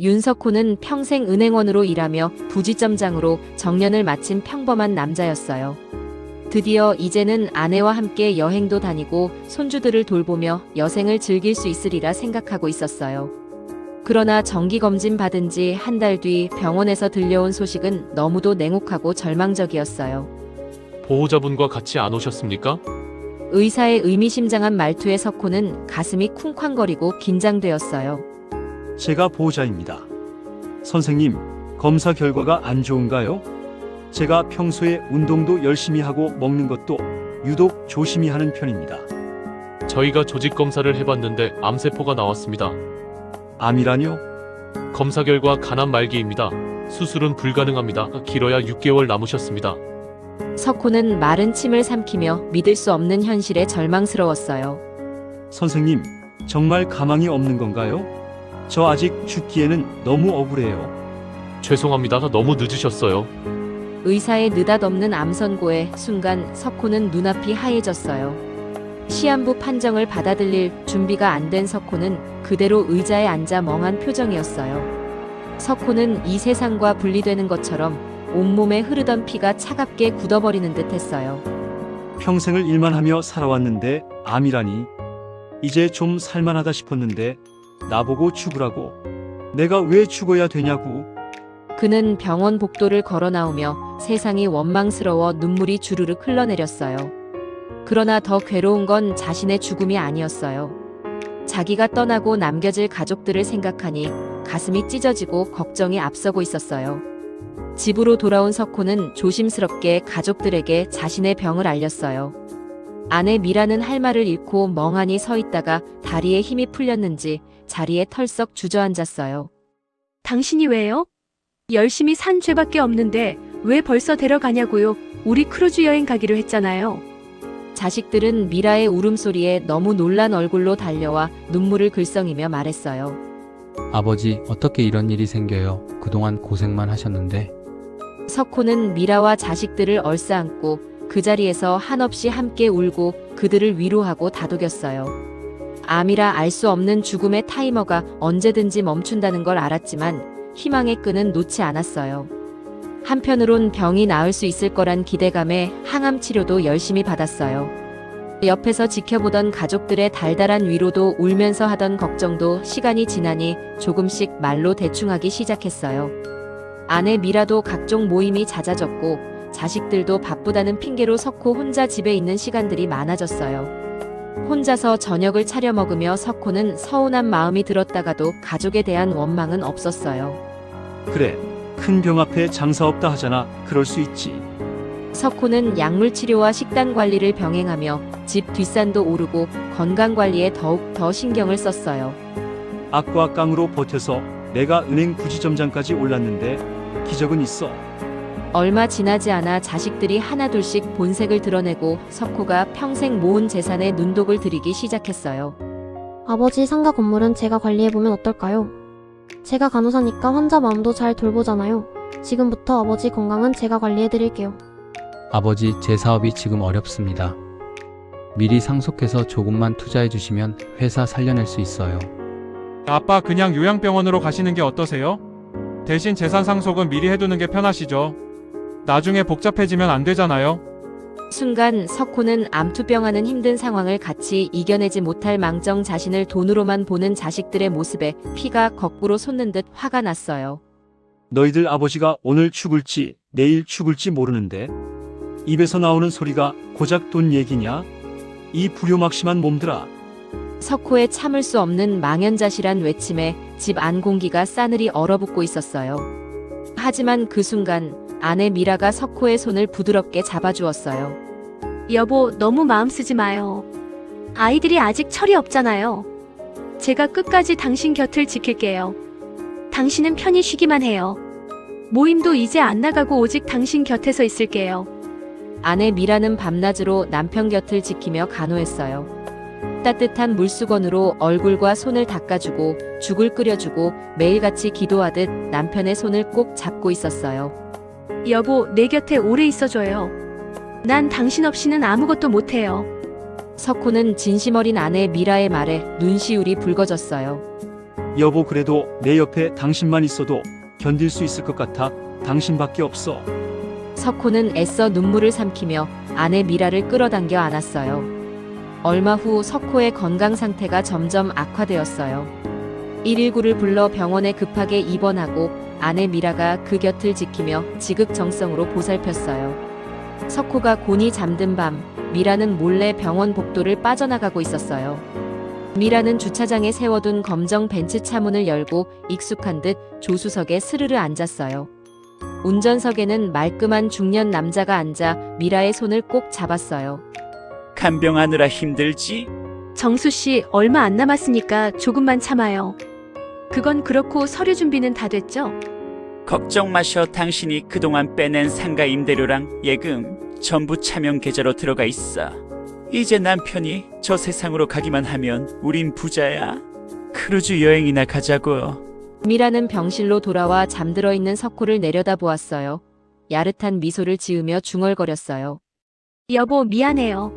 윤석호는 평생 은행원으로 일하며 부지점장으로 정년을 마친 평범한 남자였어요. 드디어 이제는 아내와 함께 여행도 다니고 손주들을 돌보며 여생을 즐길 수 있으리라 생각하고 있었어요. 그러나 정기검진 받은 지 한 달 뒤 병원에서 들려온 소식은 너무도 냉혹하고 절망적이었어요. 보호자분과 같이 안 오셨습니까? 의사의 의미심장한 말투에 석호는 가슴이 쿵쾅거리고 긴장되었어요. 제가 보호자입니다. 선생님, 검사 결과가 안 좋은가요? 제가 평소에 운동도 열심히 하고 먹는 것도 유독 조심히 하는 편입니다. 저희가 조직 검사를 해봤는데 암세포가 나왔습니다. 암이라뇨? 검사 결과 간암 말기입니다. 수술은 불가능합니다. 길어야 6개월 남으셨습니다. 석호는 마른 침을 삼키며 믿을 수 없는 현실에 절망스러웠어요. 선생님, 정말 가망이 없는 건가요? 저 아직 죽기에는 너무 억울해요. 죄송합니다. 너무 늦으셨어요. 의사의 느닷없는 암 선고에 순간 석호는 눈앞이 하얘졌어요. 시한부 판정을 받아들일 준비가 안 된 석호는 그대로 의자에 앉아 멍한 표정이었어요. 석호는 이 세상과 분리되는 것처럼 온몸에 흐르던 피가 차갑게 굳어버리는 듯 했어요. 평생을 일만 하며 살아왔는데 암이라니. 이제 좀 살만하다 싶었는데 나보고 죽으라고. 내가 왜 죽어야 되냐고. 그는 병원 복도를 걸어 나오며 세상이 원망스러워 눈물이 주르륵 흘러내렸어요. 그러나 더 괴로운 건 자신의 죽음이 아니었어요. 자기가 떠나고 남겨질 가족들을 생각하니 가슴이 찢어지고 걱정이 앞서고 있었어요. 집으로 돌아온 석호는 조심스럽게 가족들에게 자신의 병을 알렸어요. 아내 미라는 할 말을 잃고 멍하니 서 있다가 다리에 힘이 풀렸는지 자리에 털썩 주저앉았어요. 당신이 왜요? 열심히 산 죄밖에 없는데 왜 벌써 데려가냐고요? 우리 크루즈 여행 가기로 했잖아요. 자식들은 미라의 울음소리에 너무 놀란 얼굴로 달려와 눈물을 글썽이며 말했어요. 아버지, 어떻게 이런 일이 생겨요? 그동안 고생만 하셨는데. 석호는 미라와 자식들을 얼싸안고 그 자리에서 한없이 함께 울고 그들을 위로하고 다독였어요. 암이라 알 수 없는 죽음의 타이머가 언제든지 멈춘다는 걸 알았지만 희망의 끈은 놓지 않았어요. 한편으론 병이 나을 수 있을 거란 기대감에 항암 치료도 열심히 받았어요. 옆에서 지켜보던 가족들의 달달한 위로도 울면서 하던 걱정도 시간이 지나니 조금씩 말로 대충하기 시작했어요. 아내 미라도 각종 모임이 잦아졌고 자식들도 바쁘다는 핑계로 석호 혼자 집에 있는 시간들이 많아졌어요. 혼자서 저녁을 차려 먹으며 석호는 서운한 마음이 들었다가도 가족에 대한 원망은 없었어요. 그래, 큰 병 앞에 장사 없다 하잖아. 그럴 수 있지. 석호는 약물 치료와 식단 관리를 병행하며 집 뒷산도 오르고 건강 관리에 더욱 더 신경을 썼어요. 악과 깡으로 버텨서 내가 은행 부지점장까지 올랐는데 기적은 있어. 얼마 지나지 않아 자식들이 하나둘씩 본색을 드러내고 석호가 평생 모은 재산에 눈독을 들이기 시작했어요. 아버지 상가 건물은 제가 관리해보면 어떨까요? 제가 간호사니까 환자 마음도 잘 돌보잖아요. 지금부터 아버지 건강은 제가 관리해드릴게요. 아버지, 제 사업이 지금 어렵습니다. 미리 상속해서 조금만 투자해주시면 회사 살려낼 수 있어요. 아빠, 그냥 요양병원으로 가시는 게 어떠세요? 대신 재산 상속은 미리 해두는 게 편하시죠? 나중에 복잡해지면 안 되잖아요. 순간 석호는 암투병하는 힘든 상황을 같이 이겨내지 못할 망정 자신을 돈으로만 보는 자식들의 모습에 피가 거꾸로 솟는 듯 화가 났어요. 너희들 아버지가 오늘 죽을지 내일 죽을지 모르는데 입에서 나오는 소리가 고작 돈 얘기냐? 이 불효막심한 몸들아. 석호의 참을 수 없는 망연자실한 외침에 집 안 공기가 싸늘히 얼어붙고 있었어요. 하지만 그 순간 아내 미라가 석호의 손을 부드럽게 잡아주었어요. 여보, 너무 마음 쓰지 마요. 아이들이 아직 철이 없잖아요. 제가 끝까지 당신 곁을 지킬게요. 당신은 편히 쉬기만 해요. 모임도 이제 안 나가고 오직 당신 곁에서 있을게요. 아내 미라는 밤낮으로 남편 곁을 지키며 간호했어요. 따뜻한 물수건으로 얼굴과 손을 닦아주고 죽을 끓여주고 매일같이 기도하듯 남편의 손을 꼭 잡고 있었어요. 여보, 내 곁에 오래 있어줘요. 난 당신 없이는 아무것도 못해요. 석호는 진심 어린 아내 미라의 말에 눈시울이 붉어졌어요. 여보, 그래도 내 옆에 당신만 있어도 견딜 수 있을 것 같아. 당신밖에 없어. 석호는 애써 눈물을 삼키며 아내 미라를 끌어당겨 안았어요. 얼마 후 석호의 건강 상태가 점점 악화되었어요. 119를 불러 병원에 급하게 입원하고 아내 미라가 그 곁을 지키며 지극정성으로 보살폈어요. 석호가 곤히 잠든 밤, 미라는 몰래 병원 복도를 빠져나가고 있었어요. 미라는 주차장에 세워둔 검정 벤츠 차문을 열고 익숙한 듯 조수석에 스르르 앉았어요. 운전석에는 말끔한 중년 남자가 앉아 미라의 손을 꼭 잡았어요. 간병하느라 힘들지? 정수 씨, 얼마 안 남았으니까 조금만 참아요. 그건 그렇고 서류 준비는 다 됐죠? 걱정 마셔. 당신이 그동안 빼낸 상가 임대료랑 예금 전부 차명 계좌로 들어가 있어. 이제 남편이 저 세상으로 가기만 하면 우린 부자야. 크루즈 여행이나 가자고. 미라는 병실로 돌아와 잠들어 있는 석호를 내려다보았어요. 야릇한 미소를 지으며 중얼거렸어요. 여보, 미안해요.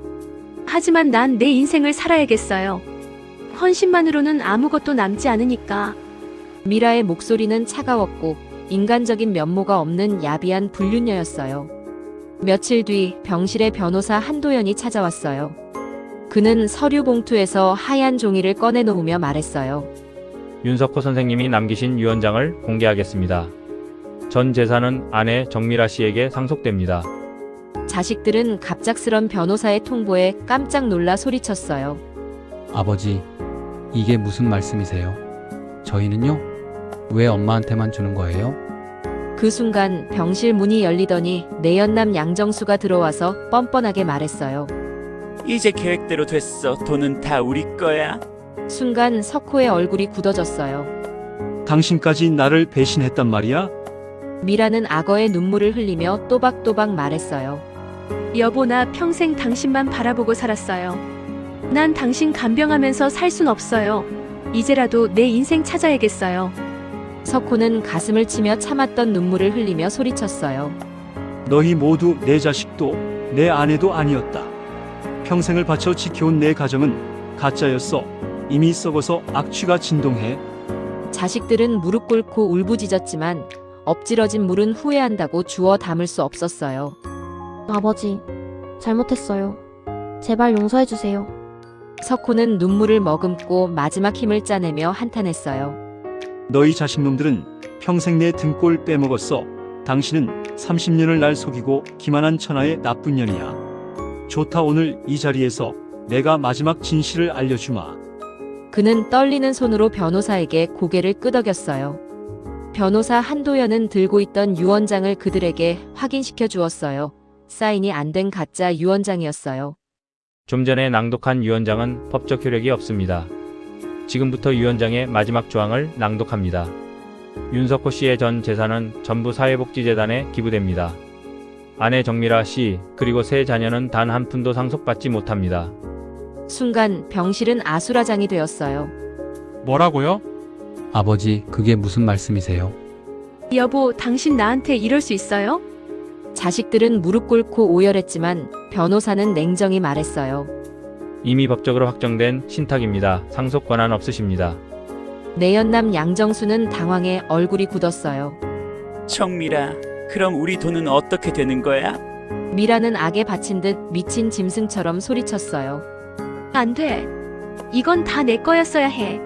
하지만 난 내 인생을 살아야겠어요. 헌신만으로는 아무것도 남지 않으니까. 미라의 목소리는 차가웠고 인간적인 면모가 없는 야비한 불륜녀였어요. 며칠 뒤 병실에 변호사 한도연이 찾아왔어요. 그는 서류 봉투에서 하얀 종이를 꺼내놓으며 말했어요. 윤석호 선생님이 남기신 유언장을 공개하겠습니다. 전 재산은 아내 정미라 씨에게 상속됩니다. 자식들은 갑작스런 변호사의 통보에 깜짝 놀라 소리쳤어요. 아버지, 이게 무슨 말씀이세요? 저희는요? 왜 엄마한테만 주는 거예요? 그 순간 병실 문이 열리더니 내연남 양정수가 들어와서 뻔뻔하게 말했어요. 이제 계획대로 됐어. 돈은 다 우리 거야. 순간 석호의 얼굴이 굳어졌어요. 당신까지 나를 배신했단 말이야? 미라는 악어의 눈물을 흘리며 또박또박 말했어요. 여보, 나 평생 당신만 바라보고 살았어요. 난 당신 간병하면서 살 순 없어요. 이제라도 내 인생 찾아야겠어요. 석호는 가슴을 치며 참았던 눈물을 흘리며 소리쳤어요. 너희 모두 내 자식도 내 아내도 아니었다. 평생을 바쳐 지켜온 내 가정은 가짜였어. 이미 썩어서 악취가 진동해. 자식들은 무릎 꿇고 울부짖었지만 엎질러진 물은 후회한다고 주워 담을 수 없었어요. 아버지, 잘못했어요. 제발 용서해주세요. 석호는 눈물을 머금고 마지막 힘을 짜내며 한탄했어요. 너희 자식놈들은 평생 내 등골 빼먹었어. 당신은 30년을 날 속이고 기만한 천하의 나쁜 년이야. 좋다, 오늘 이 자리에서 내가 마지막 진실을 알려주마. 그는 떨리는 손으로 변호사에게 고개를 끄덕였어요. 변호사 한도연은 들고 있던 유언장을 그들에게 확인시켜 주었어요. 사인이 안 된 가짜 유언장이었어요. 좀 전에 낭독한 유언장은 법적 효력이 없습니다. 지금부터 유언장의 마지막 조항을 낭독합니다. 윤석호 씨의 전 재산은 전부 사회복지재단에 기부됩니다. 아내 정미라 씨 그리고 세 자녀는 단 한 푼도 상속받지 못합니다. 순간 병실은 아수라장이 되었어요. 뭐라고요? 아버지, 그게 무슨 말씀이세요? 여보, 당신 나한테 이럴 수 있어요? 자식들은 무릎 꿇고 오열했지만 변호사는 냉정히 말했어요. 이미 법적으로 확정된 신탁입니다. 상속 권한 없으십니다. 내연남 양정수는 당황해 얼굴이 굳었어요. 정미라, 그럼 우리 돈은 어떻게 되는 거야? 미라는 악에 바친 듯 미친 짐승처럼 소리쳤어요. 안 돼. 이건 다 내 거였어야 해.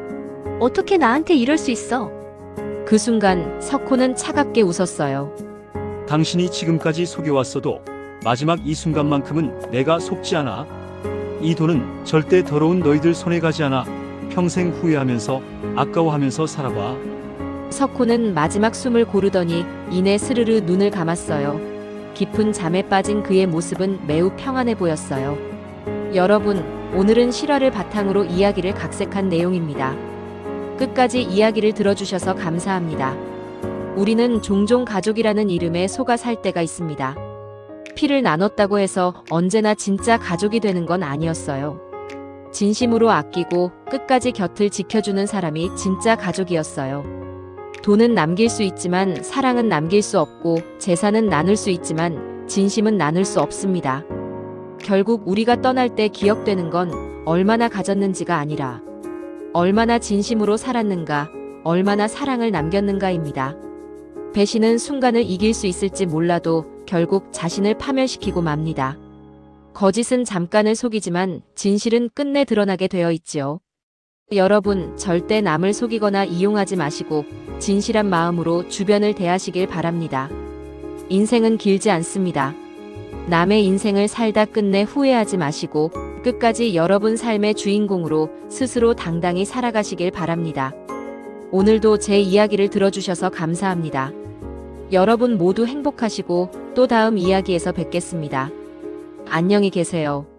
어떻게 나한테 이럴 수 있어? 그 순간 석호는 차갑게 웃었어요. 당신이 지금까지 속여왔어도 마지막 이 순간만큼은 내가 속지 않아. 이 돈은 절대 더러운 너희들 손에 가지 않아. 평생 후회하면서 아까워하면서 살아봐. 석호는 마지막 숨을 고르더니 이내 스르르 눈을 감았어요. 깊은 잠에 빠진 그의 모습은 매우 평안해 보였어요. 여러분, 오늘은 실화를 바탕으로 이야기를 각색한 내용입니다. 끝까지 이야기를 들어주셔서 감사합니다. 우리는 종종 가족이라는 이름에 속아 살 때가 있습니다. 피를 나눴다고 해서 언제나 진짜 가족이 되는 건 아니었어요. 진심으로 아끼고 끝까지 곁을 지켜주는 사람이 진짜 가족이었어요. 돈은 남길 수 있지만 사랑은 남길 수 없고 재산은 나눌 수 있지만 진심은 나눌 수 없습니다. 결국 우리가 떠날 때 기억되는 건 얼마나 가졌는지가 아니라 얼마나 진심으로 살았는가, 얼마나 사랑을 남겼는가입니다. 배신은 순간을 이길 수 있을지 몰라도 결국 자신을 파멸시키고 맙니다. 거짓은 잠깐을 속이지만 진실은 끝내 드러나게 되어 있지요. 여러분, 절대 남을 속이거나 이용하지 마시고 진실한 마음으로 주변을 대하시길 바랍니다. 인생은 길지 않습니다. 남의 인생을 살다 끝내 후회하지 마시고 끝까지 여러분 삶의 주인공으로 스스로 당당히 살아가시길 바랍니다. 오늘도 제 이야기를 들어주셔서 감사합니다. 여러분 모두 행복하시고 또 다음 이야기에서 뵙겠습니다. 안녕히 계세요.